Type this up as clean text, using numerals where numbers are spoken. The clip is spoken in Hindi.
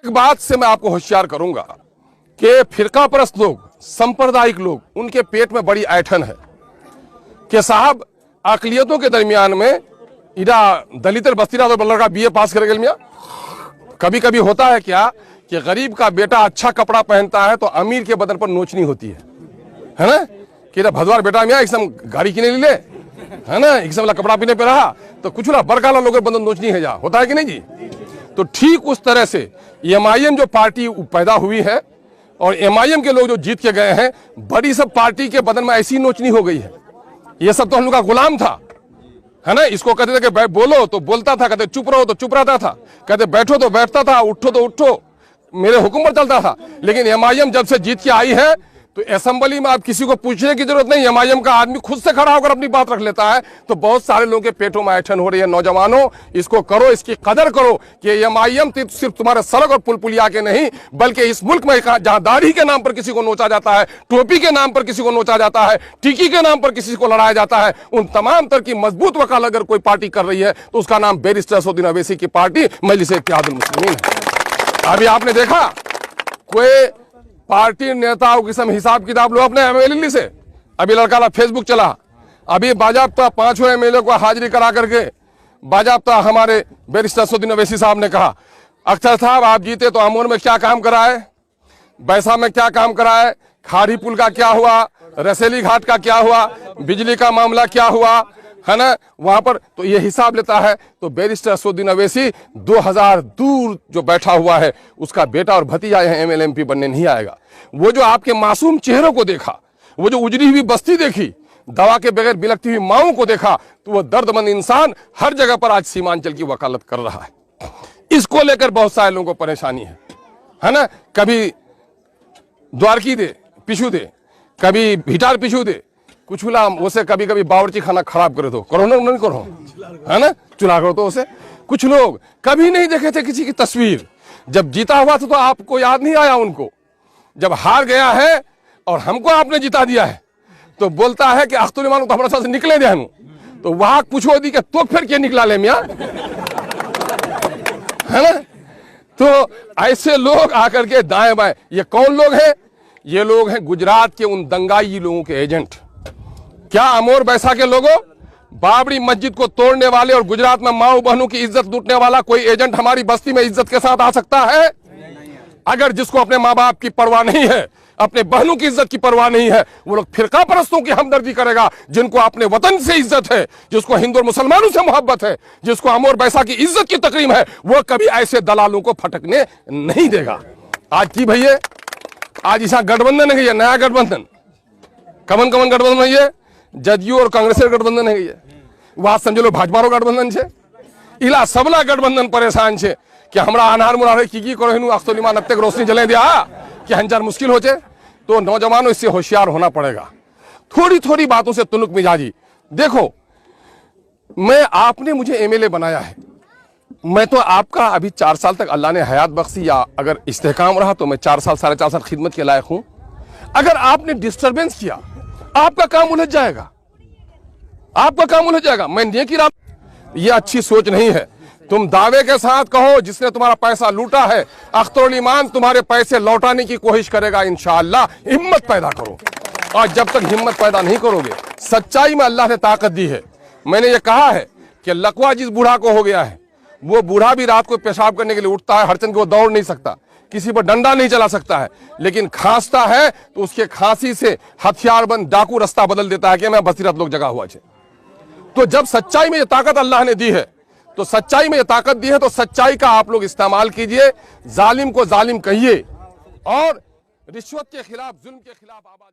एक बात से मैं आपको होशियार करूंगा कि फिरका परस्त लोग, सांप्रदायिक लोग, उनके पेट में बड़ी ऐठन है कि साहब अकलियतों के दरमियान में इरा दलित बस्तीरा तो लड़का बीए पास कर गया। कभी कभी होता है क्या कि गरीब का बेटा अच्छा कपड़ा पहनता है तो अमीर के बदन पर नोचनी होती है ना, कि भदवार बेटा मियाँ एकदम गाड़ी किने ले, है ना, एकदम कपड़ा पीने पे रहा तो कुछ ना बरकाला लोगों के बदन नोचनी है जा, होता है कि नहीं जी। तो ठीक उस तरह से एमआईएम जो पार्टी पैदा हुई है और एमआईएम के लोग जो जीत के गए हैं, बड़ी सब पार्टी के बदन में ऐसी नोचनी हो गई है। ये सब तो हम लोग का गुलाम था, है ना। इसको कहते थे कि बोलो तो बोलता था, कहते चुप रहो तो चुप रहता था, कहते बैठो तो बैठता था, उठो तो उठो, मेरे हुक्म पर चलता था। लेकिन एमआईएम जब से जीत के आई है तो असेंबली में आप किसी को पूछने की जरूरत नहीं, एमआईएम का आदमी खुद से खड़ा होकर अपनी बात रख लेता है। तो बहुत सारे लोगों के पेटों में ऐठन हो रही है। नौजवानों, इसको करो, इसकी कदर करो कि एमआईएम सिर्फ तुम्हारे सड़क और पुल पुलिया के नहीं, बल्कि इस मुल्क में जहां दाढ़ी के नाम पर किसी को नोचा जाता है, टोपी के नाम पर किसी को नोचा जाता है, टिकी के नाम पर किसी को लड़ाया जाता है, उन तमाम तरह की मजबूत वकालत अगर कोई पार्टी कर रही है तो उसका नाम बैरिस्टर असदुद्दीन ओवैसी की पार्टी मजलिस इत्तेहादुल मुस्लिमीन है। अभी आपने देखा कोई पार्टी नेताओं की सब हिसाब किताब लो अपने एमएलए से, अभी लड़का फेसबुक चला, अभी बाजाबता 5 एमएलए को हाजिरी करा करके बाजाबता हमारे बैरिस्टर असदुद्दीन ओवैसी साहब ने कहा, अख्तर साहब आप जीते तो अमोर में क्या काम करा है, बैसा में क्या काम करा है, खाड़ी पुल का क्या हुआ, रसेली घाट का क्या हुआ, बिजली का मामला क्या हुआ, है ना, वहां पर तो ये हिसाब लेता है। तो बैरिस्टर असदुद्दीन ओवैसी 2000 दूर जो बैठा हुआ है उसका बेटा और भतीजा यहाँ एमएलए एमपी बनने नहीं आएगा। वो जो आपके मासूम चेहरों को देखा, वो जो उजड़ी हुई बस्ती देखी, दवा के बगैर बिलखती हुई माओं को देखा, तो वो दर्दमंद इंसान हर जगह पर आज सीमांचल की वकालत कर रहा है। इसको लेकर बहुत सारे लोगों को परेशानी है ना। कभी द्वारकी दे पिछू दे, कभी भिटार पिछू दे, कुछ बोला उसे कभी कभी बावर्ची खाना खराब करे तो करो ना, नहीं करो, है ना, चुला करो तो उसे। कुछ लोग कभी नहीं देखे थे किसी की तस्वीर, जब जीता हुआ था तो आपको याद नहीं आया उनको, जब हार गया है और हमको आपने जिता दिया है तो बोलता है कि अख्तुल ईमान तो हमारे साथ निकले दे हम, तो वहां पूछो दी कि तो फिर क्या निकला ले मियाँ, है ना। तो ऐसे लोग आकर के दाएं बाएं, ये कौन लोग हैं? ये लोग हैं गुजरात के उन दंगाई लोगों के एजेंट। क्या अमोर बैसा के लोगों, बाबरी मस्जिद को तोड़ने वाले और गुजरात में माओ बहनों की इज्जत लूटने वाला कोई एजेंट हमारी बस्ती में इज्जत के साथ आ सकता है? अगर जिसको अपने माँ बाप की परवाह नहीं है, अपने बहनों की इज्जत की परवाह नहीं है, वो लोग फिरका परस्तों की हमदर्दी करेगा। जिनको अपने वतन से इज्जत है, जिसको हिंदू और मुसलमानों से मोहब्बत है, जिसको अमोर बैसा की इज्जत की तकरीम है, वो कभी ऐसे दलालों को फटकने नहीं देगा। आज की भैया, आज ऐसा गठबंधन है, नया गठबंधन, कमन कमन गठबंधन है, ये जदयू और कांग्रेस गठबंधन है, ये वहां समझ लो भाजपा गठबंधन है, इला सबला गठबंधन परेशान है कि हमरा अनार मुरार की करो हिनु अख्तुल ईमान अब तक रोशनी जले दिया कि हंजार मुश्किल हो जाए। तो नौजवानों इससे होशियार होना पड़ेगा, थोड़ी थोड़ी बातों से तुनुक मिजाजी। देखो, मैं आपने मुझे एमएलए बनाया है, मैं तो आपका अभी 4 साल तक अल्लाह ने हयात बख्शी या अगर इस्तेकाम रहा तो मैं 4 साल 4.5 साल खिदमत के लायक हूं। अगर आपने डिस्टर्बेंस किया, आपका काम उलझ जाएगा, आपका काम उलझ जाएगा। मैं नेकी राम, ये अच्छी सोच नहीं है। तुम दावे के साथ कहो जिसने तुम्हारा पैसा लूटा है अख्तरुल ईमान तुम्हारे पैसे लौटाने की कोशिश करेगा, इंशाअल्लाह। हिम्मत पैदा करो, और जब तक हिम्मत पैदा नहीं करोगे, सच्चाई में अल्लाह ने ताकत दी है। मैंने ये कहा है कि लकवा जिस बूढ़ा को हो गया है, वो बूढ़ा भी रात को पेशाब करने के लिए उठता है, हरचंद को दौड़ नहीं सकता, किसी पर डंडा नहीं चला सकता है, लेकिन खांसता है तो उसके खांसी से हथियारबंद डाकू रास्ता बदल देता है कि मैं बसीरत लोग जगह हुआ है। तो जब सच्चाई में ये ताकत अल्लाह ने दी है, तो सच्चाई में ये ताकत दी है, तो सच्चाई का आप लोग इस्तेमाल कीजिए, जालिम को जालिम कहिए और रिश्वत के खिलाफ, जुल्म के खिलाफ आवाज